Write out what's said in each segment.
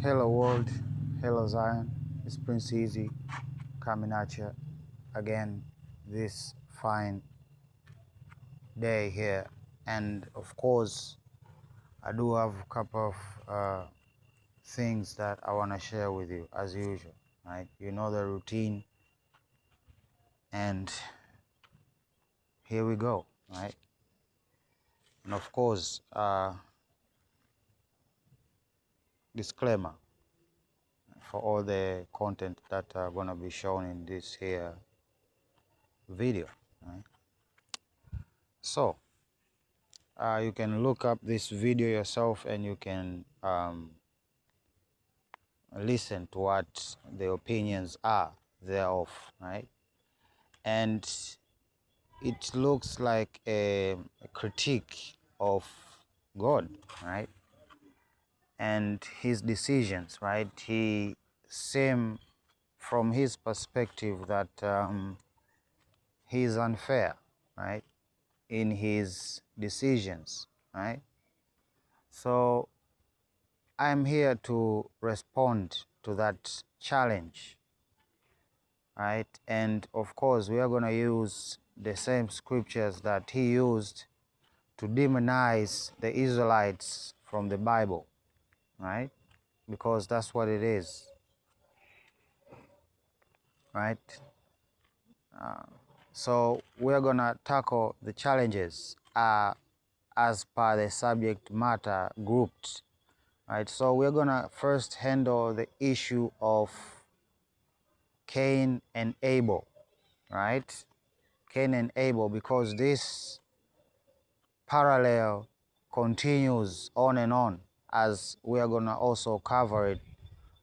Hello world, hello Zion, it's Prince Easy coming at you again this fine day here. And of course, I do have a couple of things that I want to share with you as usual, right? You know the routine, and here we go, right? And of course, disclaimer for all the content that are going to be shown in this here video, right? So, you can look up this video yourself and you can listen to what the opinions are thereof, right? And it looks like a critique of God, right? And his decisions, right? He seems from his perspective that he is unfair, right? In his decisions, right? So I'm here to respond to that challenge, right? And of course, we are going to use the same scriptures that he used to demonize the Israelites from the Bible, right? Because that's what it is, right? So we're going to tackle the challenges as per the subject matter grouped, right? So we're going to first handle the issue of Cain and Abel, right? Cain and Abel, because this parallel continues on and on, as we are going to also cover it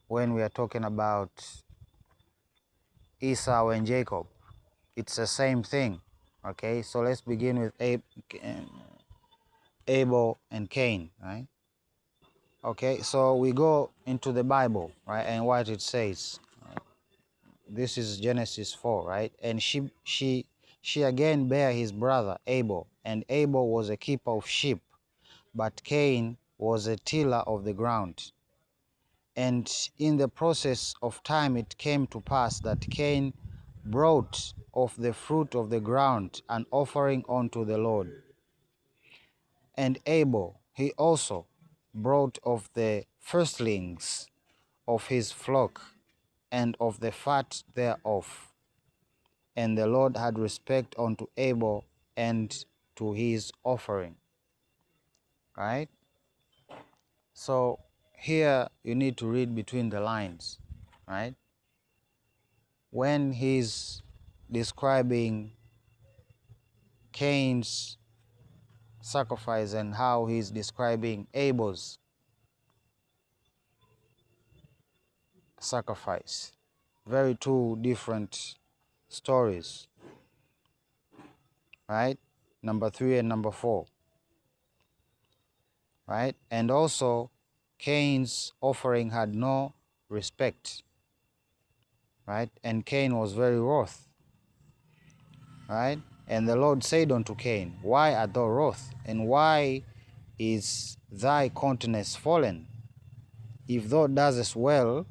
when we are talking about Esau and Jacob. It's the same thing, okay? So let's begin with Abel and Cain, right? Okay, so we go into the Bible, right, and what it says. This is Genesis 4, right? And she again bare his brother Abel, and Abel was a keeper of sheep, but Cain was a tiller of the ground. And in the process of time it came to pass that Cain brought of the fruit of the ground an offering unto the Lord. And Abel, he also brought of the firstlings of his flock and of the fat thereof. And the Lord had respect unto Abel and to his offering. Right? So here you need to read between the lines, right? When he's describing Cain's sacrifice and how he's describing Abel's sacrifice. Very two different stories, right? Number 3 and number 4, right? And also Cain's offering had no respect, right? And Cain was very wroth, right? And the Lord said unto Cain, why art thou wroth? And why is thy countenance fallen? If thou doest well,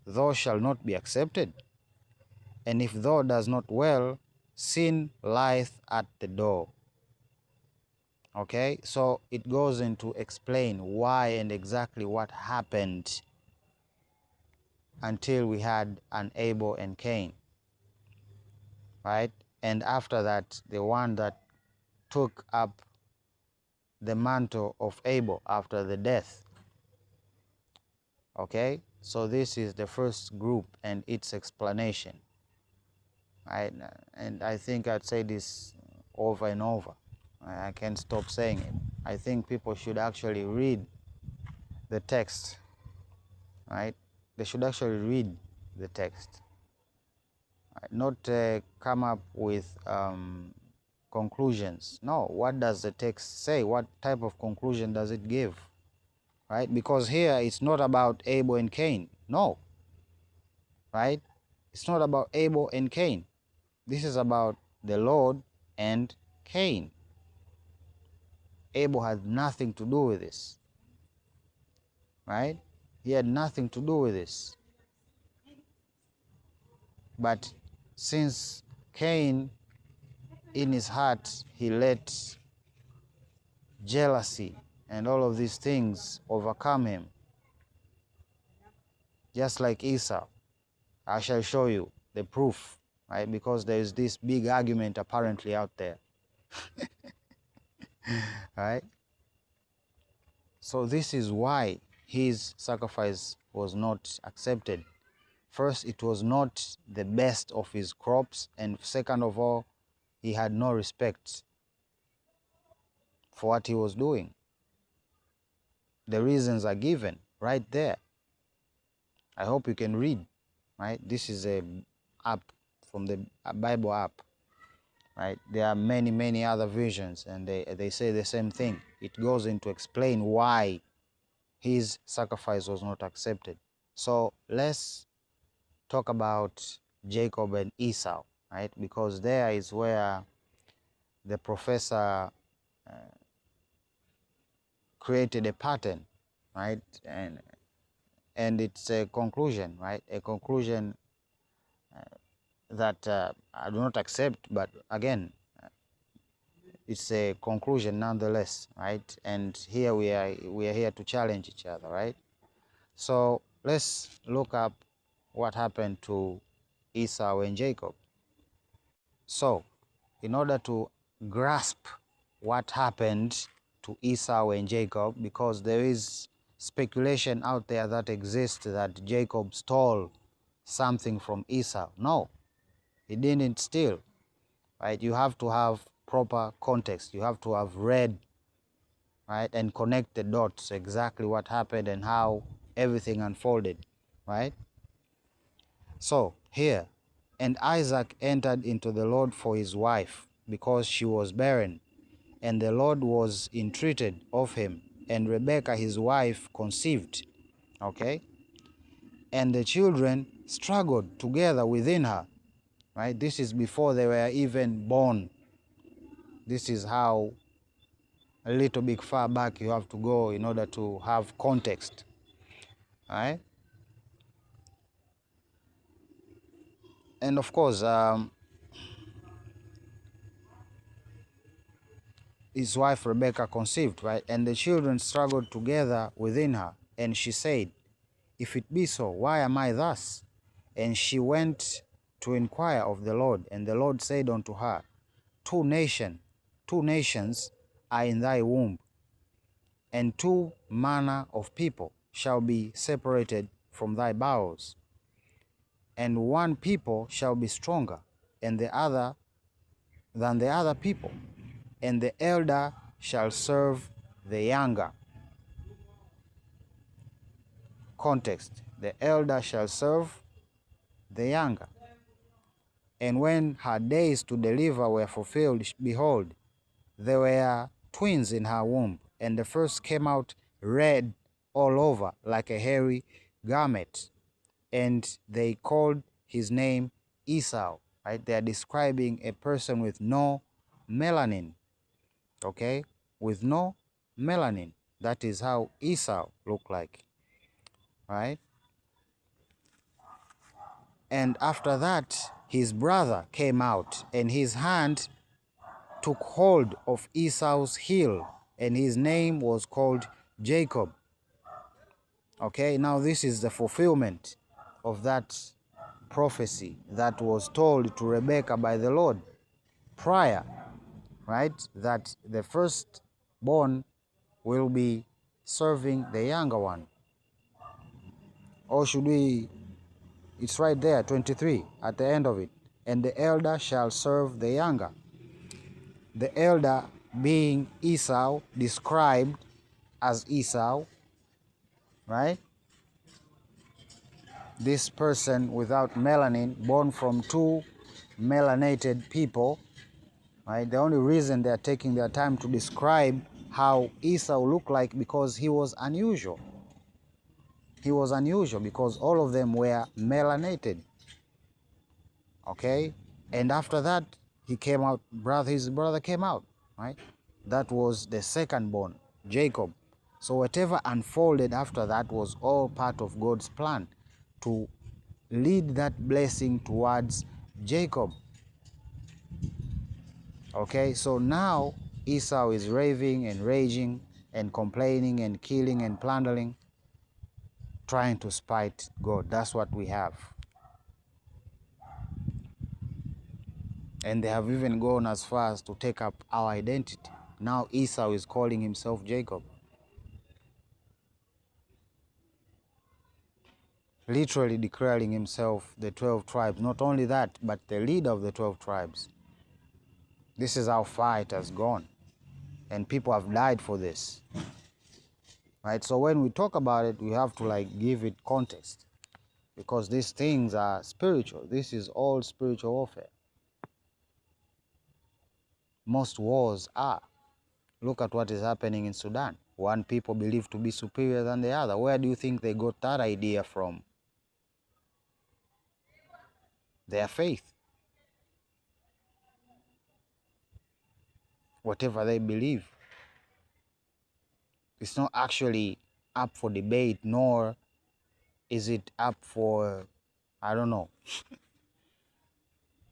thou shalt not be accepted. And if thou dost not well, sin lieth at the door. Okay, so it goes into explain why and exactly what happened until we had an Abel and Cain, right? And after that, the one that took up the mantle of Abel after the death. Okay, so this is the first group and its explanation, right? And I think I'd say this over and over. I can't stop saying it. I think people should actually read the text, right? They should actually read the text, right? Not come up with conclusions. No, what does the text say? What type of conclusion does it give, right? Because here it's not about Abel and Cain. No, right? It's not about Abel and Cain. This is about the Lord and Cain. Abel had nothing to do with this, right? He had nothing to do with this. But since Cain, in his heart, he let jealousy and all of these things overcome him, just like Esau. I shall show you the proof, right? Because there is this big argument apparently out there, right? So this is why his sacrifice was not accepted. First, it was not the best of his crops, and second of all, he had no respect for what he was doing. The reasons are given right there. I hope you can read, right? This is a app from the Bible app, right? There are many, many other versions, and they say the same thing. It goes into explain why his sacrifice was not accepted. So let's talk about Jacob and Esau, right? Because there is where the professor created a pattern, right? And it's a conclusion, right? A conclusion that I do not accept, but again, it's a conclusion nonetheless, right? And here we are here to challenge each other, right? So let's look up what happened to Esau and Jacob. So in order to grasp what happened to Esau and Jacob, because there is speculation out there that exists that Jacob stole something from Esau. No, he didn't steal, right? You have to have proper context. You have to have read, right, and connect the dots, exactly what happened and how everything unfolded, right? So here, and Isaac entered into the Lord for his wife, because she was barren, and the Lord was entreated of him, and Rebekah his wife conceived. Okay? And the children struggled together within her, right? This is before they were even born. This is how a little bit far back you have to go in order to have context, right? And of course, his wife Rebekah conceived, right? And the children struggled together within her. And she said, if it be so, why am I thus? And she went to inquire of the Lord. And the Lord said unto her, two nations are in thy womb, and two manner of people shall be separated from thy bowels. And one people shall be stronger and the other than the other people, and the elder shall serve the younger. Context: the elder shall serve the younger. And when her days to deliver were fulfilled, behold, there were twins in her womb, and the first came out red all over like a hairy garment, and they called his name Esau. Right? They are describing a person with no melanin. Okay, with no melanin. That is how Esau looked like. Right? And after that, his brother came out, and his hand took hold of Esau's heel, and his name was called Jacob. Okay, now this is the fulfillment of that prophecy that was told to Rebekah by the Lord prior, right? That the firstborn will be serving the younger one. Or should we, it's right there, 23, at the end of it. And the elder shall serve the younger. The elder being Esau, described as Esau, right? This person without melanin, born from two melanated people, right? The only reason they're taking their time to describe how Esau looked like, because he was unusual. He was unusual because all of them were melanated. Okay? And after that, he came out, his brother came out, right? That was the second born, Jacob. So whatever unfolded after that was all part of God's plan to lead that blessing towards Jacob. Okay, so now Esau is raving and raging and complaining and killing and plundering, trying to spite God. That's what we have. And they have even gone as far as to take up our identity. Now Esau is calling himself Jacob. Literally declaring himself the 12 tribes. Not only that, but the leader of the 12 tribes. This is how far it has gone. And people have died for this. Right? So when we talk about it, we have to give it context. Because these things are spiritual. This is all spiritual warfare. Most wars are. Look at what is happening in Sudan. One people believe to be superior than the other. Where do you think they got that idea from? Their faith. Whatever they believe. It's not actually up for debate, nor is it up for, I don't know,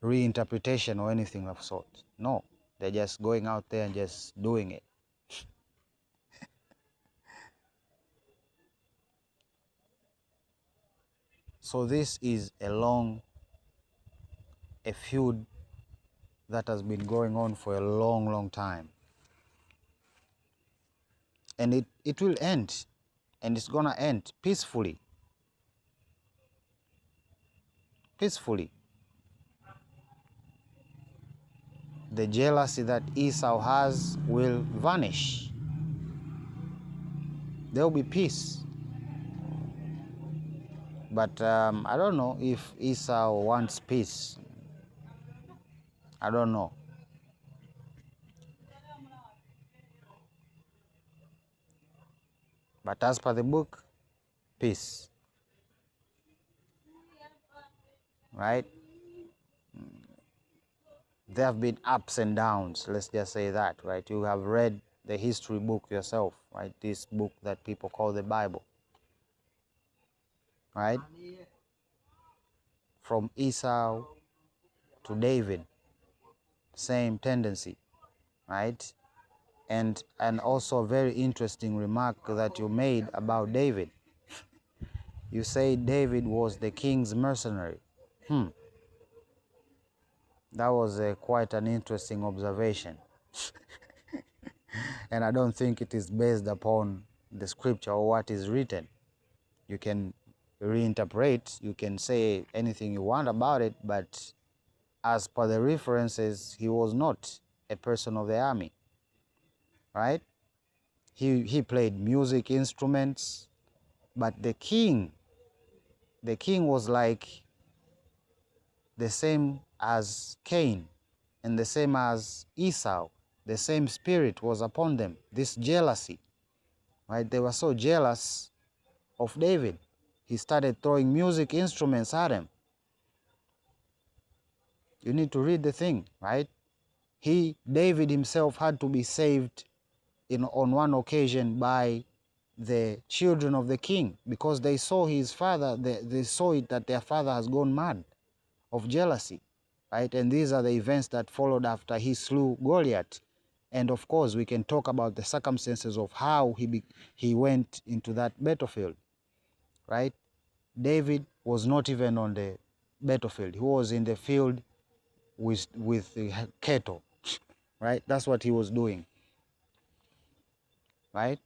reinterpretation or anything of sort. No, they're just going out there and just doing it. So this is a feud that has been going on for a long, long time. And it will end, and it's gonna end peacefully. Peacefully. The jealousy that Esau has will vanish. There will be peace. But I don't know if Esau wants peace. I don't know. But as per the book, peace. Right? There have been ups and downs, let's just say that, right? You have read the history book yourself, right? This book that people call the Bible. Right? From Esau to David, same tendency, right? And also a very interesting remark that you made about David. You say David was the king's mercenary. That was quite an interesting observation. And I don't think it is based upon the scripture or what is written. You can reinterpret, you can say anything you want about it, but as per the references, he was not a person of the army, right? He played music instruments, but the king was like the same as Cain and the same as Esau. The same spirit was upon them, this jealousy, right? They were so jealous of David. He started throwing music instruments at him. You need to read the thing, right? David himself had to be saved on one occasion by the children of the king because they saw his father, they saw it that their father has gone mad of jealousy, right? And these are the events that followed after he slew Goliath. And of course, we can talk about the circumstances of how he went into that battlefield, right? David was not even on the battlefield. He was in the field with the cattle, right? That's what he was doing, right?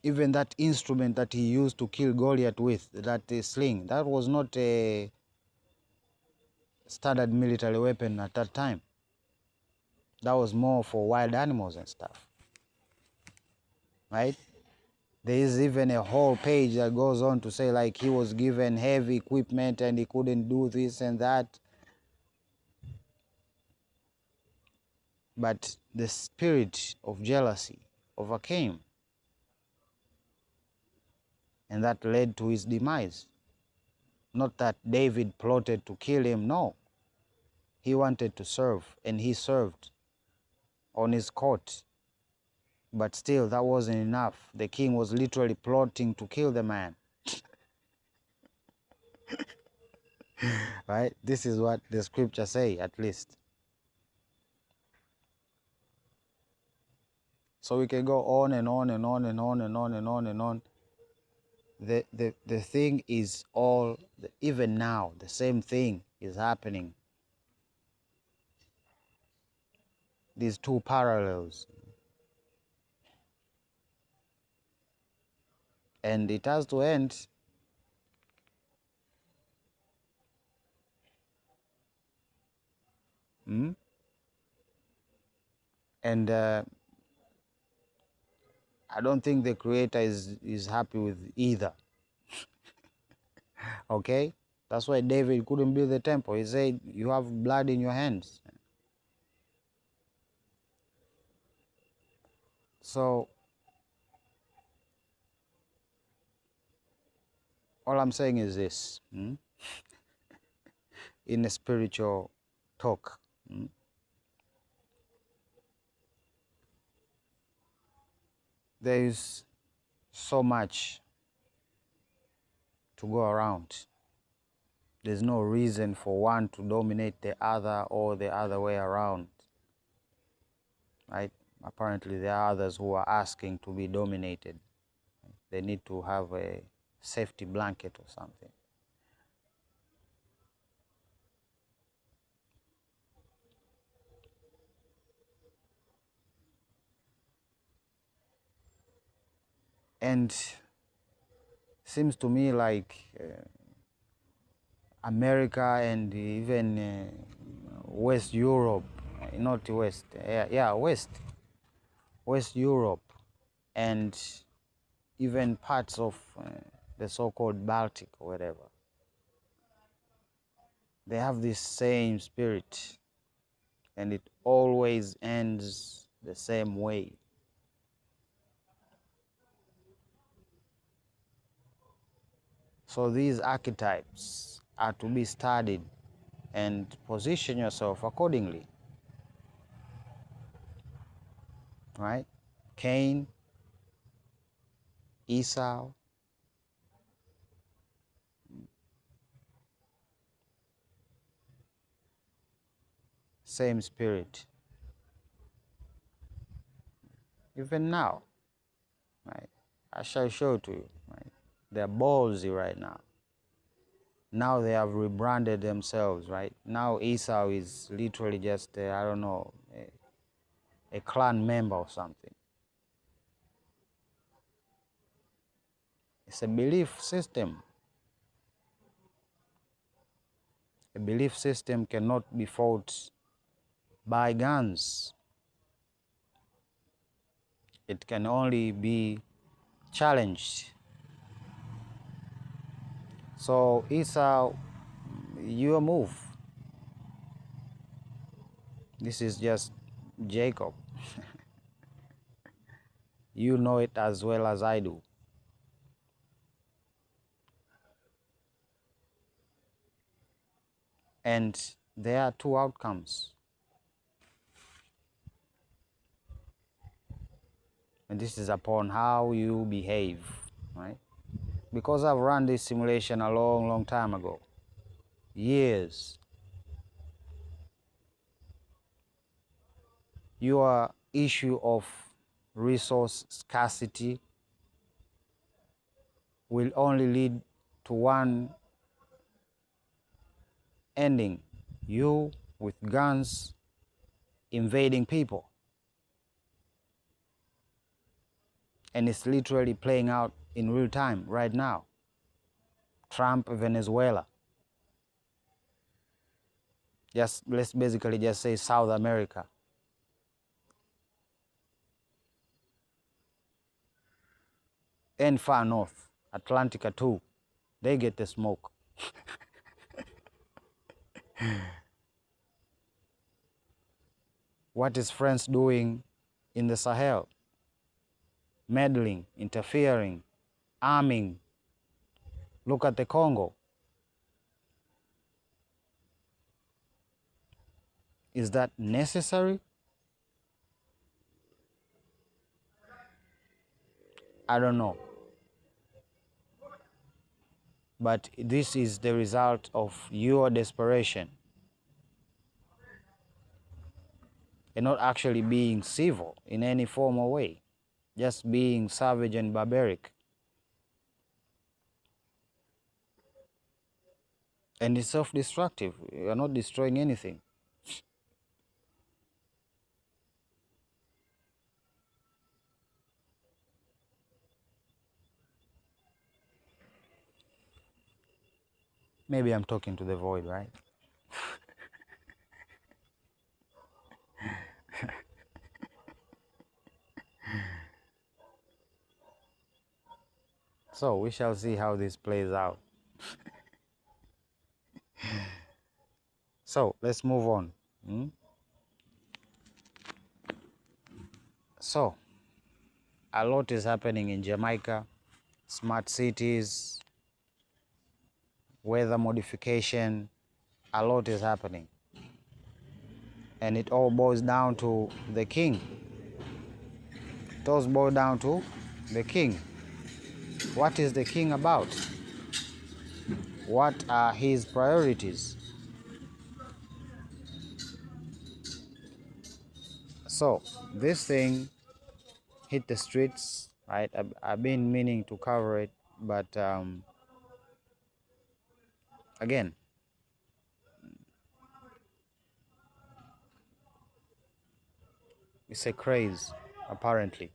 Even that instrument that he used to kill Goliath with, that sling, that was not a standard military weapon at that time. That was more for wild animals and stuff, right? There is even a whole page that goes on to say he was given heavy equipment and he couldn't do this and that. But the spirit of jealousy overcame, and that led to his demise. Not that David plotted to kill him, no. He wanted to serve, and he served on his court. But still, that wasn't enough. The king was literally plotting to kill the man. Right? This is what the scripture say, at least. So we can go on and on and on and on and on and on and on. The thing is all, even now, the same thing is happening. These two parallels. And it has to end. And I don't think the creator is happy with either. Okay? That's why David couldn't build the temple. He said, you have blood in your hands. So all I'm saying is this, in a spiritual talk. There is so much to go around. There's no reason for one to dominate the other or the other way around. Right? Apparently there are others who are asking to be dominated. They need to have a safety blanket or something. And seems to me like America and even West Europe, not West, West Europe, and even parts of the so-called Baltic or whatever, they have this same spirit, and it always ends the same way. So these archetypes are to be studied and position yourself accordingly. Right? Cain, Esau, same spirit. Even now, right? I shall show to you, right? They're ballsy right now. Now they have rebranded themselves, right? Now Esau is literally just, I don't know, a clan member or something. It's a belief system. A belief system cannot be fought by guns. It can only be challenged. So Esau, your move. This is just Jacob. You know it as well as I do. And there are two outcomes. And this is upon how you behave, right? Because I've run this simulation a long, long time ago. Years. Your issue of resource scarcity will only lead to one ending. You with guns invading people. And it's literally playing out in real time right now. Trump, Venezuela. Let's basically just say South America. And far north, Atlantica too. They get the smoke. What is France doing in the Sahel? Meddling, interfering, arming. Look at the Congo. Is that necessary? I don't know. But this is the result of your desperation and not actually being civil in any form or way, just being savage and barbaric. And it's self-destructive. You're not destroying anything. Maybe I'm talking to the void, right? So we shall see how this plays out. So let's move on. So a lot is happening in Jamaica. Smart cities, weather modification, a lot is happening. And it all boils down to the king. It all boils down to the king. What is the king about? What are his priorities? So this thing hit the streets, right? I've been meaning to cover it, but again, it's a craze, apparently.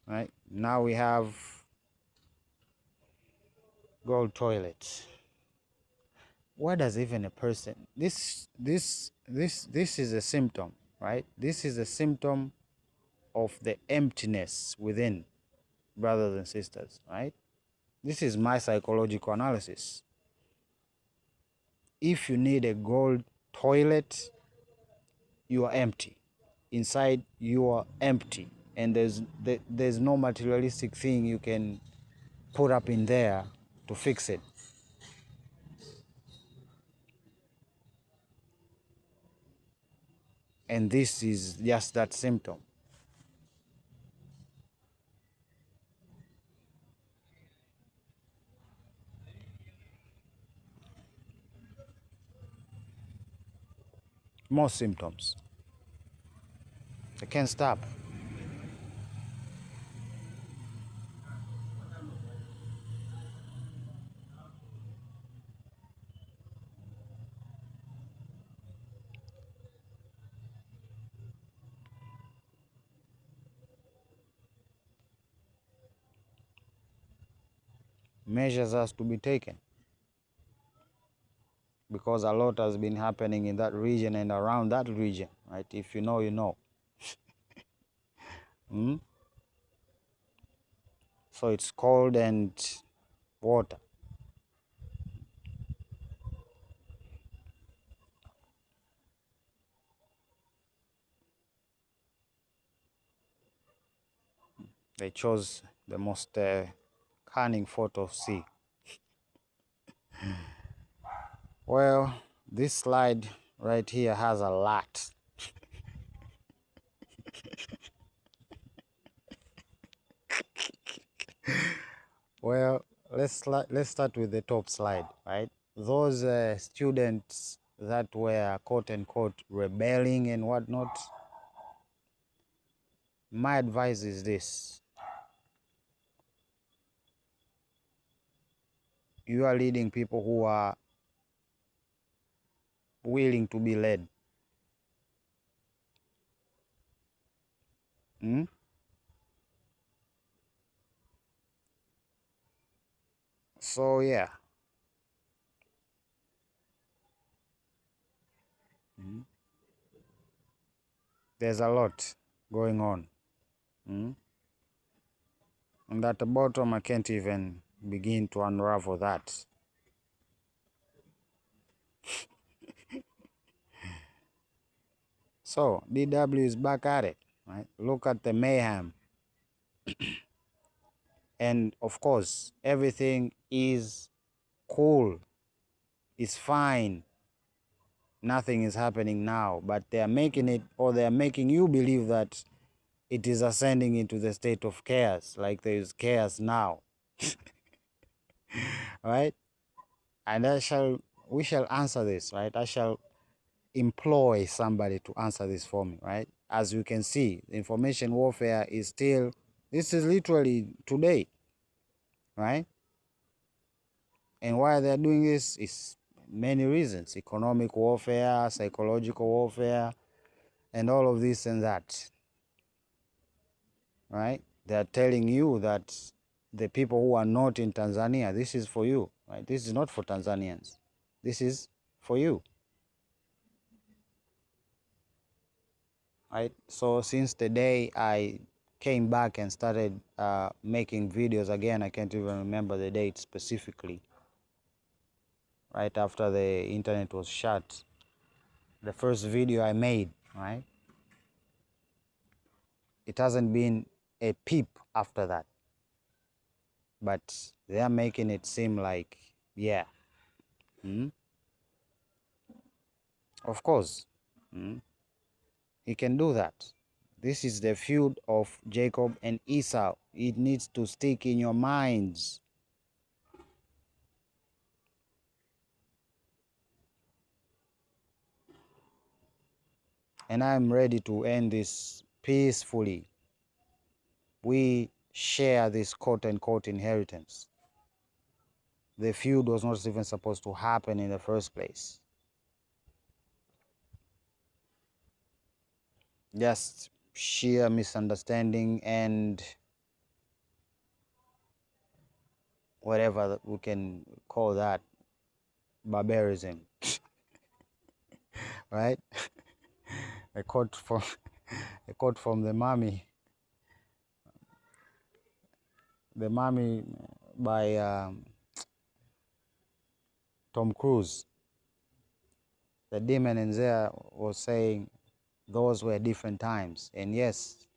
Right? Now we have gold toilets. Why does even a person, this is a symptom, right? This is a symptom of the emptiness within, brothers and sisters, right? This is my psychological analysis. If you need a gold toilet, you are empty. Inside, you are empty. And there's no materialistic thing you can put up in there to fix it. And this is just that symptom. More symptoms. They can't stop. Measures has to be taken because a lot has been happening in that region and around that region, right? If you know, you know. So it's cold and water. They chose the most cunning photo of sea. Well, this slide right here has a lot. Well, let's start with the top slide, right? Those students that were quote unquote rebelling and whatnot. My advice is this: you are leading people who are willing to be led. So yeah. There's a lot going on. And at the bottom, I can't even begin to unravel that. So DW is back at it, right? Look at the mayhem. And of course, everything is cool. It's fine. Nothing is happening now, but they are making it, or they are making you believe that it is ascending into the state of chaos, like there is chaos now. Right? And we shall answer this, right? I shall employ somebody to answer this for me, right? As you can see, information warfare is still, this is literally today, right? And why they're doing this is many reasons: economic warfare, psychological warfare, and all of this and that, right? They're telling you that the people who are not in Tanzania, this is for you, right? This is not for Tanzanians. This is for you, right? So since the day I came back and started making videos again, I can't even remember the date specifically, right after the internet was shut, the first video I made, right? It hasn't been a peep after that, but they are making it seem like, yeah, of course, he can do that. This is the feud of Jacob and Esau. It needs to stick in your minds. And I'm ready to end this peacefully. We share this quote-unquote inheritance. The feud was not even supposed to happen in the first place. Just sheer misunderstanding and whatever we can call that, barbarism, right? A quote from the Mummy by Tom Cruise. The demon in there was saying those were different times. And yes,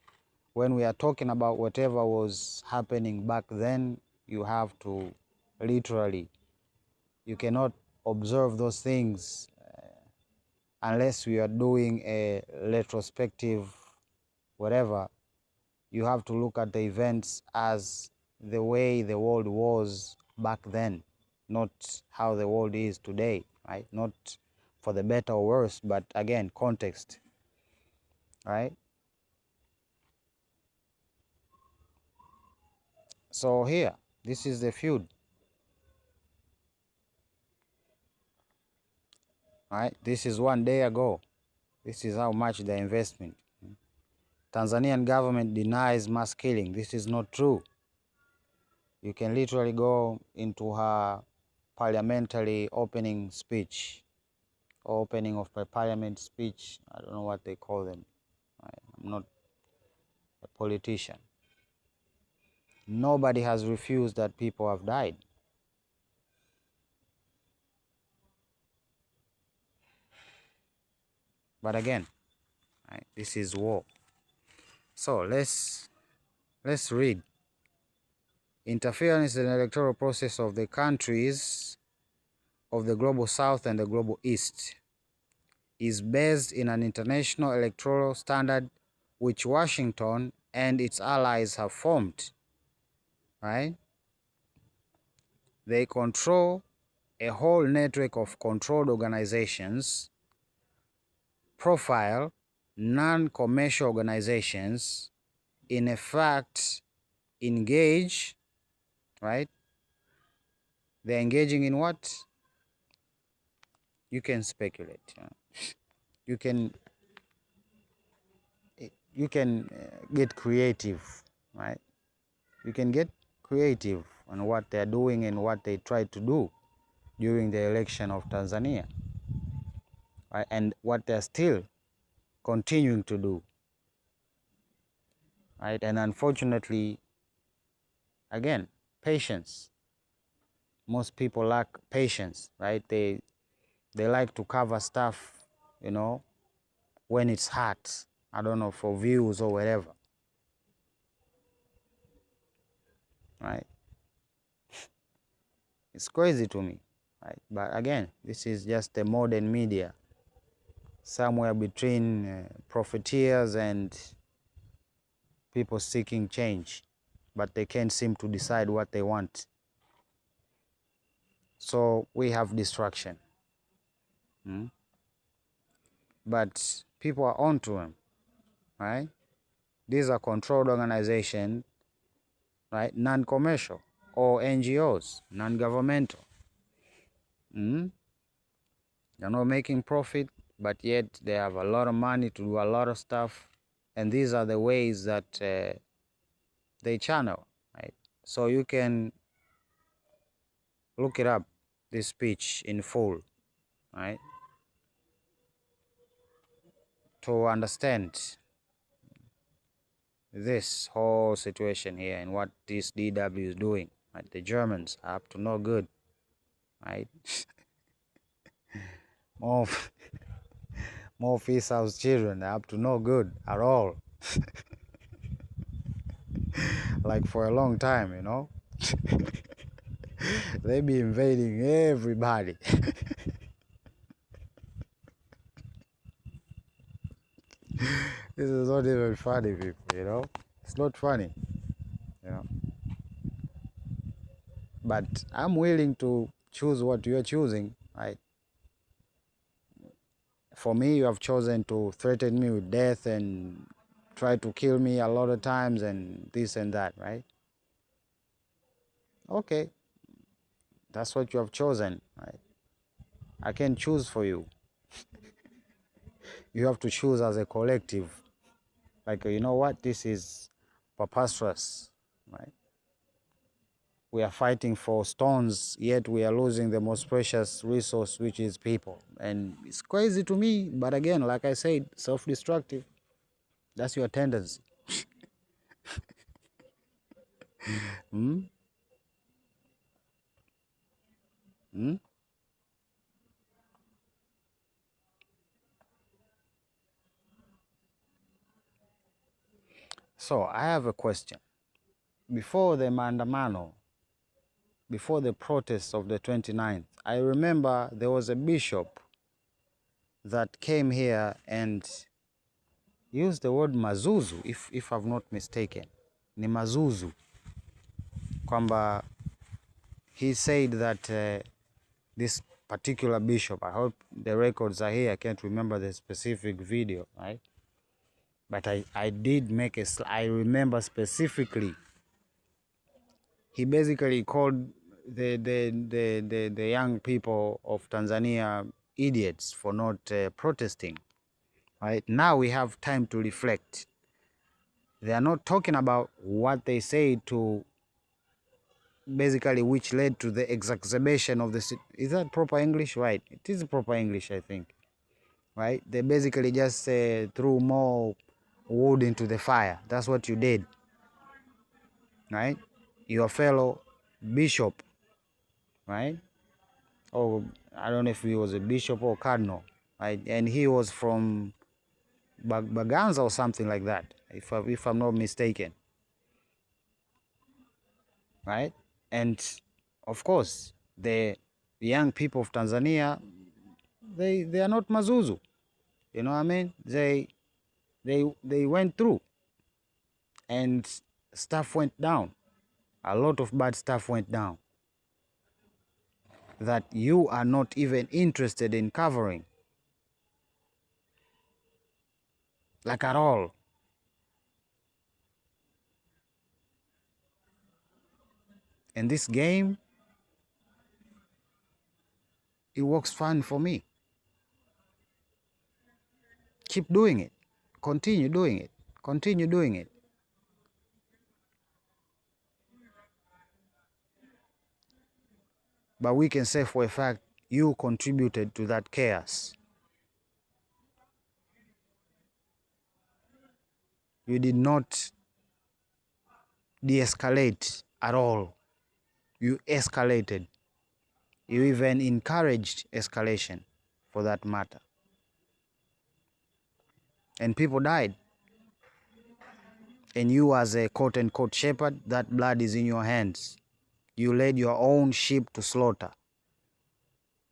when we are talking about whatever was happening back then, you have to literally, you cannot observe those things unless we are doing a retrospective whatever. You have to look at the events as the way the world was back then, not how the world is today, right? Not for the better or worse, but again, context, right? So here, this is the feud, right? This is 1 day ago. This is how much the investment. Tanzanian government denies mass killing. This is not true. You can literally go into her parliamentary opening speech, or opening of a parliament speech. I don't know what they call them. I'm not a politician. Nobody has refused that people have died. But again, right, this is war. So let's read. Interference in the electoral process of the countries of the global south and the global east is based in an international electoral standard which Washington and its allies have formed, right? They control a whole network of controlled organizations, profile non-commercial organizations, in effect engage, right? They're engaging in what? You can speculate. You can get creative, right? You can get creative on what they're doing and what they tried to do during the election of Tanzania, right? And what they're still continuing to do, right? And unfortunately, again, patience. Most people lack patience, right? They like to cover stuff, when it's hot. I don't know, for views or whatever, right? It's crazy to me, right? But again, this is just the modern media, somewhere between profiteers and people seeking change, but they can't seem to decide what they want. So we have destruction. But people are onto them, right? These are controlled organizations, right? Non-commercial or NGOs, non-governmental. They're not making profit, but yet they have a lot of money to do a lot of stuff. And these are the ways that they channel, right? So you can look it up, this speech in full, right? To understand this whole situation here and what this DW is doing. Right? The Germans are up to no good, right? more of Esau's children are up to no good at all. Like for a long time, you know. They be invading everybody. This is not even funny, people, you know. It's not funny, you know. But I'm willing to choose what you're choosing, right? For me, you have chosen to threaten me with death and try to kill me a lot of times and this and that, right? Okay, that's what you have chosen, right? I can't choose for you. You have to choose as a collective. Like, you know what? This is preposterous, right? We are fighting for stones, yet we are losing the most precious resource, which is people. And it's crazy to me, but again, like I said, self-destructive. That's your tendency. Hmm? Hmm? So I have a question. Before the maandamano, before the protests of the 29th, I remember there was a bishop that came here and used the word mazuzu, if I've not mistaken. Ni mazuzu. Kwamba he said that this particular bishop, I hope the records are here, I can't remember the specific video, right? But I did make I remember specifically. He basically called the young people of Tanzania idiots for not protesting. Right now we have time to reflect. They are not talking about what they say to basically which led to the exacerbation of the. Is that proper English? Right. It is proper English, I think. Right. They basically just threw more wood into the fire. That's what you did. Right. Your fellow bishop. Right. Or I don't know if he was a bishop or cardinal. Right. And he was from Baganza or something like that, if I'm not mistaken. Right. And of course, the young people of Tanzania, they are not Mazuzu. You know what I mean? They went through and stuff went down. A lot of bad stuff went down that you are not even interested in covering. Like at all. And this game, it works fine for me. Keep doing it. Continue doing it. Continue doing it. But we can say for a fact, you contributed to that chaos. You did not de-escalate at all. You escalated. You even encouraged escalation, for that matter. And people died. And you, as a quote-unquote shepherd, that blood is in your hands. You led your own sheep to slaughter.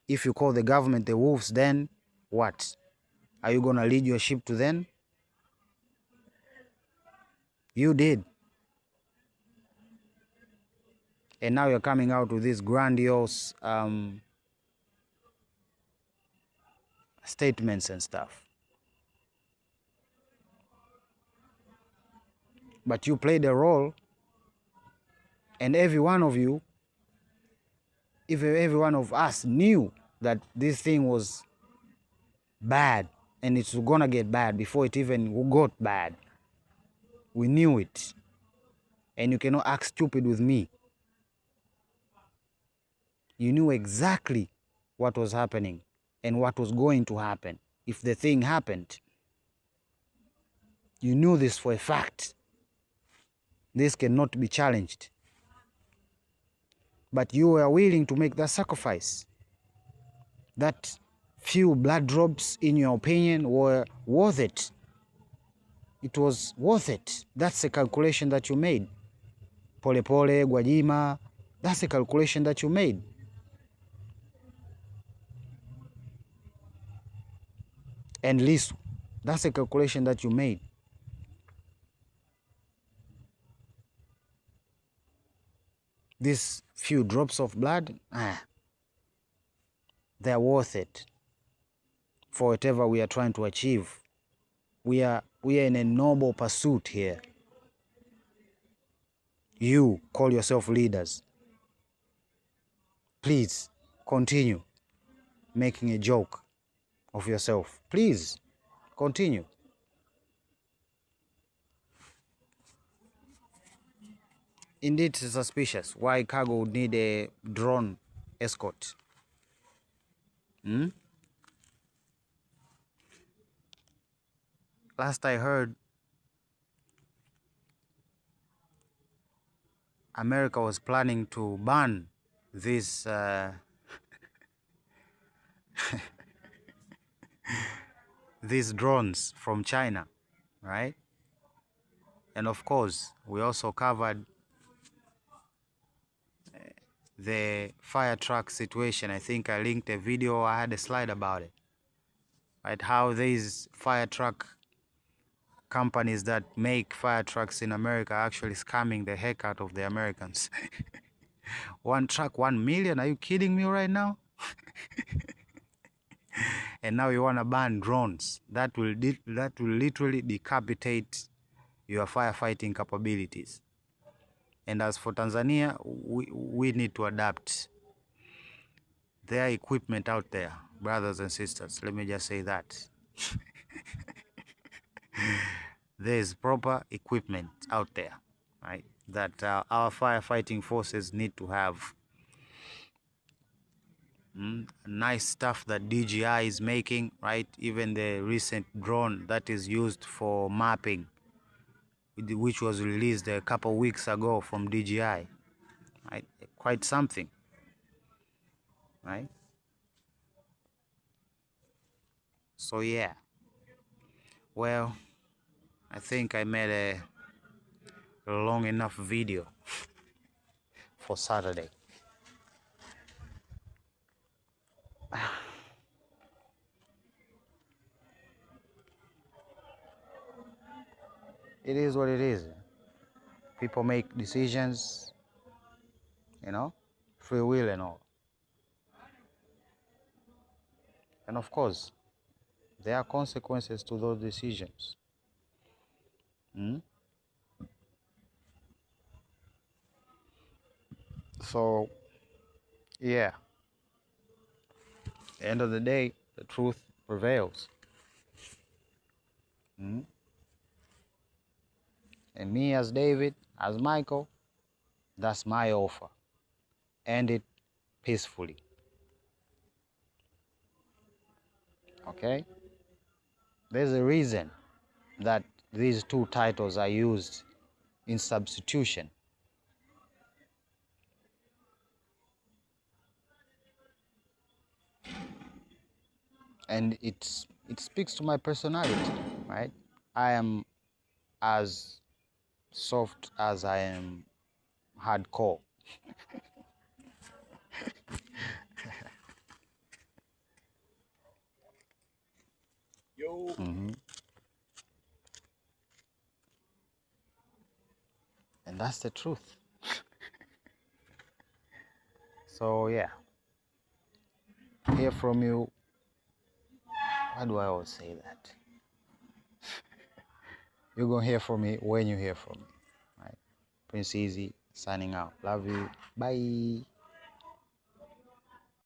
If you call the government the wolves, then what? Are you going to lead your sheep to them? You did. And now you're coming out with these grandiose statements and stuff. But you played a role, and every one of you, every one of us knew that this thing was bad, and it's gonna get bad before it even got bad. We knew it. And you cannot act stupid with me. You knew exactly what was happening and what was going to happen. If the thing happened, you knew this for a fact. This cannot be challenged. But you were willing to make that sacrifice. That few blood drops, in your opinion, were worth it. It was worth it. That's a calculation that you made. Pole Pole, Gwajima, that's a calculation that you made. And Lisu, that's a calculation that you made. These few drops of blood, they're worth it for whatever we are trying to achieve. We are in a noble pursuit here. You call yourself leaders. Please continue making a joke of yourself. Please continue. Indeed, it's suspicious why cargo would need a drone escort. Last I heard, America was planning to ban these these drones from China, right? And of course, we also covered the fire truck situation. I think I linked a video, I had a slide about it, right? How these fire truck companies that make fire trucks in America are actually scamming the heck out of the Americans. One truck, 1 million? Are you kidding me right now? And now you want to ban drones. That will literally decapitate your firefighting capabilities. And as for Tanzania, we need to adapt. There are equipment out there, brothers and sisters. Let me just say that. There's proper equipment out there, right? That our firefighting forces need to have. Nice stuff that DJI is making, right? Even the recent drone that is used for mapping, which was released a couple weeks ago from DJI, right? Quite something, right? So yeah, well, I think I made a long enough video for Saturday. It is what it is. People make decisions, free will and all. And of course, there are consequences to those decisions. So, yeah, at the end of the day, the truth prevails. And me as David, as Michael, that's my offer. End it peacefully. Okay? There's a reason that these two titles are used in substitution. And it speaks to my personality, right? I am as soft as I am hardcore. Yo. And that's the truth. So yeah, hear from you. Why do I always say that? You're gonna hear from me when you hear from me. Right? Prince Easy signing out. Love you. Bye.